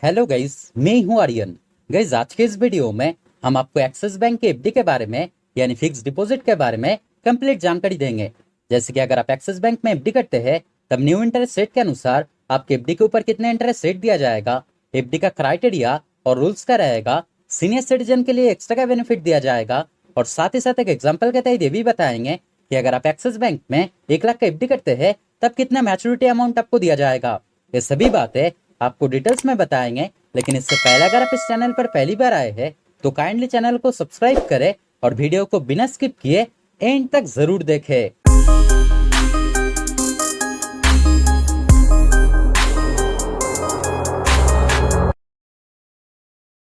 Hello guys, मैं हूं Aryan. Guys, आज के इस वीडियो में हम आपको एक्सिस बैंक के एफडी के बारे में यानी फिक्स डिपॉजिट के बारे में कंप्लीट जानकारी देंगे। जैसे कि अगर आप एक्सिस बैंक में एफडी करते हैं तब न्यू इंटरेस्ट रेट के अनुसार आपके एफडी के ऊपर कितना इंटरेस्ट रेट दिया जाएगा, एफडी का क्राइटेरिया और रूल्स का रहेगा, सीनियर सिटीजन के लिए एक्स्ट्रा का बेनिफिट दिया जाएगा और साथ ही साथ एक एग्जाम्पल के तहत ये भी बताएंगे कि अगर आप एक्सिस बैंक में 1 लाख का एफडी करते हैं तब कितना मैच्योरिटी अमाउंट आपको दिया जाएगा। ये सभी बातें आपको डिटेल्स में बताएंगे, लेकिन इससे पहले अगर आप इस चैनल पर पहली बार आए हैं तो काइंडली चैनल को सब्सक्राइब करें और वीडियो को बिना स्किप किए एंड तक जरूर देखें।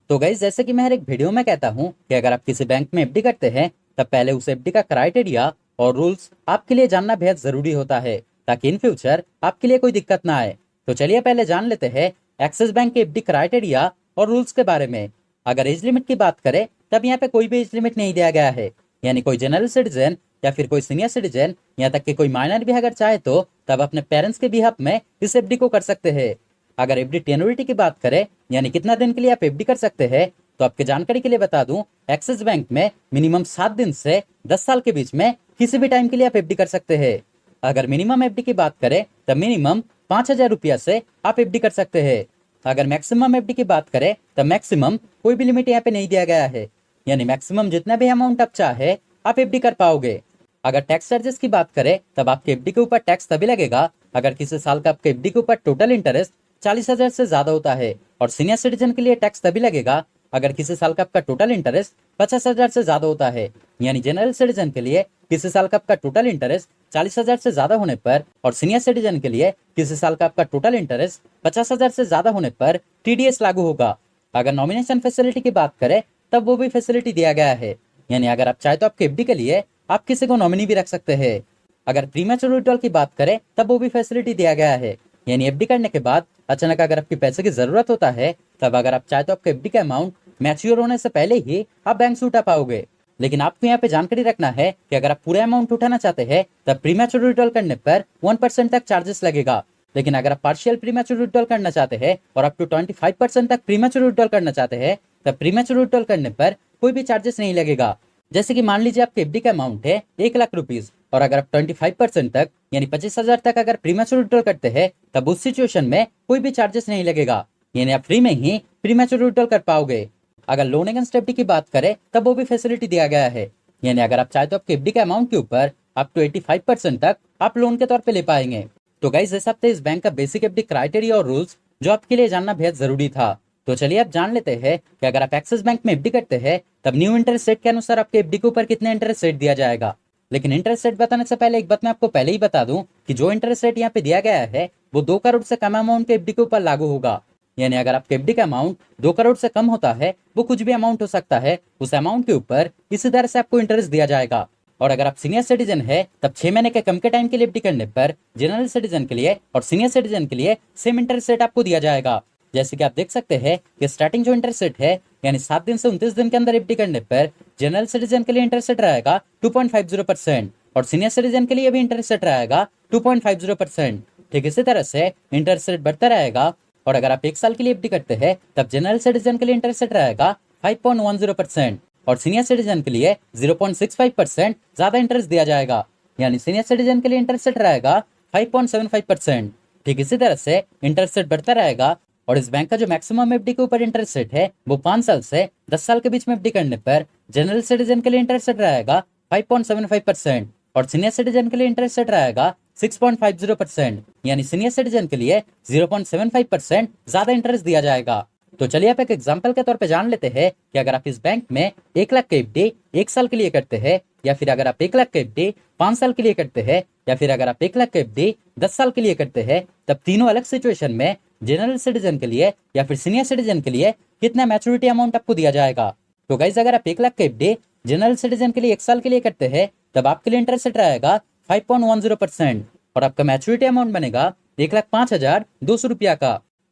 तो गाइस, जैसे कि मैं हर एक वीडियो में कहता हूं कि अगर आप किसी बैंक में एफडी करते हैं तब पहले उस एफडी का क्राइटेरिया और रूल्स आपके लिए जानना बेहद जरूरी होता है ताकि इन फ्यूचर आपके लिए कोई दिक्कत ना आए। तो चलिए पहले जान लेते हैं एक्सिस बैंक के एफडी क्राइटेरिया और रूल्स के बारे में। अगर एज लिमिट की बात करें तब यहाँ पे कोई भी एज लिमिट नहीं दिया गया है, यानी कोई जनरल सिटीजन या फिर कोई सीनियर सिटीजन, यहाँ तक कि कोई माइनर भी अगर चाहे तो तब अपने पेरेंट्स के बिहाफ में इस एफडी को कर सकते हैं। अगर एफडी टेन्योरिटी की बात करें यानी कितना दिन के लिए आप एफडी कर सकते हैं, तो आपके जानकारी के लिए बता दूं एक्सिस बैंक में मिनिमम 7 दिन से 10 साल के बीच में किसी भी टाइम के लिए आप एफडी कर सकते हैं। अगर मिनिमम एफडी की बात करें तब मिनिमम 5,000 रुपया से आप एफडी कर सकते हैं। अगर मैक्सिमम एफडी की बात करें तब मैक्सिमम कोई भी लिमिट यहाँ पे नहीं दिया गया है, यानी मैक्सिमम जितना भी अमाउंट आप चाहे आप एफडी कर पाओगे। अगर टैक्स चार्जेस की बात करें तब आपके एफडी के ऊपर टैक्स तभी लगेगा अगर किसी साल का आपके एफडी के ऊपर टोटल इंटरेस्ट 40,000 से ज्यादा होता है, और सीनियर सिटीजन के लिए टैक्स तभी लगेगा अगर किसी साल का आपका टोटल इंटरेस्ट 50,000 से ज्यादा होता है। यानी जनरल सिटीजन के लिए किसी साल का आपका टोटल इंटरेस्ट 40,000 से ज्यादा होने पर और सीनियर सिटीजन के लिए किसी साल का आपका टोटल इंटरेस्ट 50,000 से ज्यादा होने पर टीडीएस लागू होगा। अगर नॉमिनेशन फैसिलिटी की बात करें तब वो भी फैसिलिटी दिया गया है, यानी अगर आप चाहे तो आपके एफडी के लिए आप किसी को नॉमिनी भी रख सकते हैं। अगर प्रीमैच्योर विड्रॉल की बात करें तब वो भी फैसिलिटी दिया गया है, यानी एफडी करने के बाद अचानक अगर आपकी पैसे की जरूरत होता है तब अगर आप चाहे तो आपके एफडी का अमाउंट मैच्योर होने से पहले ही आप बैंक से उठा पाओगे। लेकिन आपको यहाँ पे जानकारी रखना है कि अगर आप पूरा अमाउंट उठाना चाहते हैं तब प्रीमैच्योर विड्रॉल करने पर 1% तक चार्जेस लगेगा। लेकिन अगर आप पार्शियल प्रीमैच्योर विड्रॉल करना चाहते हैं और अप टू 25% तक प्रीमैच्योर विड्रॉल करना चाहते हैं तब प्रीमैच्योर विड्रॉल करने पर कोई भी चार्जेस नहीं लगेगा। जैसे कि मान लीजिए आपके एफडी का अमाउंट है 1,00,000 रुपीज और अगर आप 25% तक यानी 25,000 तक अगर प्रीमैच्योर विड्रॉल करते हैं तब उस सिचुएशन में कोई भी चार्जेस नहीं लगेगा, यानी आप फ्री में ही प्रीमैच्योर विड्रॉल कर पाओगे। अगर लोन अगेंस्ट एफडी की बात करें तब वो भी फैसिलिटी दिया गया है, यानी अगर आप चाहे तो आपके एफडी के अमाउंट के ऊपर अप टू 85% तक आप लोन के तौर पे ले पाएंगे। तो गाइस, ये सब थे इस बैंक का बेसिक एफडी क्राइटेरिया और रूल्स जो आपके लिए जानना बेहद जरूरी था। तो चलिए आप जान लेते हैं कि अगर आप एक्सिस बैंक में एफडी करते हैं तब न्यू इंटरेस्ट रेट के अनुसार आपके एफडी के ऊपर कितना इंटरेस्ट रेट दिया जाएगा। लेकिन इंटरेस्ट रेट बताने से पहले एक बात मैं आपको पहले ही बता दूं कि जो इंटरेस्ट रेट यहाँ पे दिया गया है वो 2 करोड़ से कम अमाउंट के एफडी के ऊपर लागू होगा। यानी अगर आपके एफडी का अमाउंट 2 करोड़ से कम होता है, वो कुछ भी अमाउंट हो सकता है, उस अमाउंट के ऊपर इसी तरह से आपको इंटरेस्ट दिया जाएगा। और अगर आप सीनियर सिटीजन है तब 6 महीने के कम के टाइम के लिए एफडी करने पर जनरल सिटीजन के लिए और सीनियर सिटीजन के लिए सेम इंटरेस्ट रेट आपको दिया जाएगा। जैसे कि आप देख सकते हैं कि स्टार्टिंग जो इंटरेस्ट रेट है यानी 7 दिन से 29 दिन के अंदर एफडी करने पर जनरल सिटीजन के लिए इंटरेस्ट रेट रहेगा 2.50% और सीनियर सिटीजन के लिए भी इंटरेस्ट रेट रहेगा 2.50%। ठीक इसी तरह से इंटरेस्ट रेट बढ़ता रहेगा और अगर आप 1 साल के लिए एफडी करते हैं तब जनरल सिटीजन के लिए इंटरेस्ट रेट रहेगा 5.10% और सीनियर सिटीजन के लिए 0.65% ज्यादा इंटरेस्ट दिया जाएगा, यानी सीनियर सिटीजन के लिए इंटरेस्ट रेट रहेगा 5.75%। ठीक इसी तरह से इंटरेस्ट रेट बढ़ता रहेगा और इस बैंक का जो मैक्सिमम एफडी के ऊपर इंटरेस्ट रेट है वो 5 साल से 10 साल के बीच में एफडी करने पर जनरल सिटीजन के लिए इंटरेस्ट रेट रहेगा 5.75% और सीनियर सिटीजन के लिए इंटरेस्ट रेट रहेगा 6.50%, यानी सीनियर सिटीजन के लिए 0.75% ज्यादा इंटरेस्ट दिया जाएगा। तो चलिए आप एक एग्जांपल के तौर पे जान लेते हैं कि अगर आप इस बैंक में 1,00,000 के एफडी 1 साल के लिए करते हैं, या फिर अगर आप 1,00,000 के एफडी 5 साल के लिए करते हैं, या फिर अगर आप 1,00,000 के एफडी 10 साल के लिए करते हैं, तब तीनों अलग सिचुएशन में जनरल सिटीजन के लिए या फिर सीनियर सिटीजन के लिए कितना मैच्योरिटी अमाउंट आपको दिया जाएगा। तो गाइस, अगर आप 1,00,000 के एफडी जनरल सिटीजन के लिए 1 साल के लिए करते हैं तब आपके लिए इंटरेस्ट रेट रहेगा 5.10% और आपका मैच्योरिटी अमाउंट बनेगा 1,05,200 रुपया का।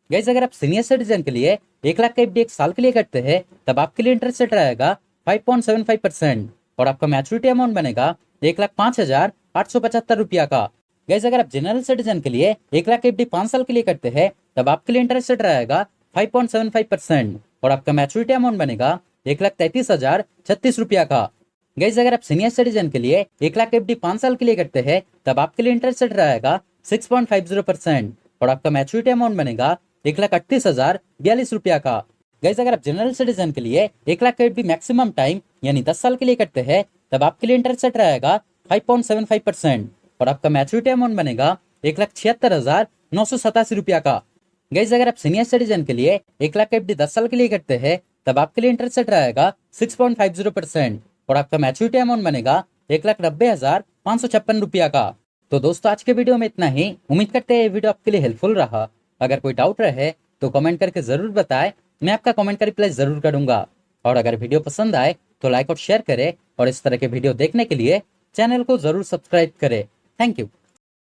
गाइस, अगर आप सीनियर सिटीजन के लिए 1,00,000 का एफडी 1 साल के लिए करते हैं तब आपके लिए इंटरेस्ट रेट रहेगा 5.75% और आपका मैच्योरिटी अमाउंट बनेगा 1,05,875 रुपया का। गाइस, अगर आप जनरल सिटीजन के लिए 1,00,000 एफडी 5 साल के लिए करते हैं तब आपके लिए इंटरेस्ट रेट रहेगा 5.75% और आपका मैच्योरिटी अमाउंट बनेगा 1,33,036 रुपया का। गाइस अगर आप सीनियर सिटीजन के लिए 1 लाख एफडी 5 साल के लिए करते हैं तब आपके लिए इंटरेस्ट रेट रहेगा 6.50% और आपका मैच्योरिटी अमाउंट बनेगा 1,38,042 रुपया का। गाइस अगर आप जनरल सिटीजन के लिए 1 लाख एफडी मैक्सिमम टाइम यानी 10 साल के लिए करते हैं तब आपके लिए इंटरेस्ट रेट रहेगा 5.75% और आपका मैच्योरिटी अमाउंट बनेगा 1,76,987 रुपया का। गाइस अगर आप सीनियर सिटीजन के लिए 1 लाख एफडी 10 साल के लिए करते हैं तब आपके लिए इंटरेस्ट रेट रहेगा 6.50% और आपका मैच्योरिटी अमाउंट बनेगा 1,90,556 रुपया का। तो दोस्तों आज के वीडियो में इतना ही। उम्मीद करते हैं ये वीडियो आपके लिए हेल्पफुल रहा। अगर कोई डाउट रहे तो कमेंट करके जरूर बताएं, मैं आपका कमेंट का रिप्लाई जरूर करूंगा। और अगर वीडियो पसंद आए तो लाइक और शेयर करें और इस तरह के वीडियो देखने के लिए चैनल को जरूर सब्सक्राइब करें। Thank you.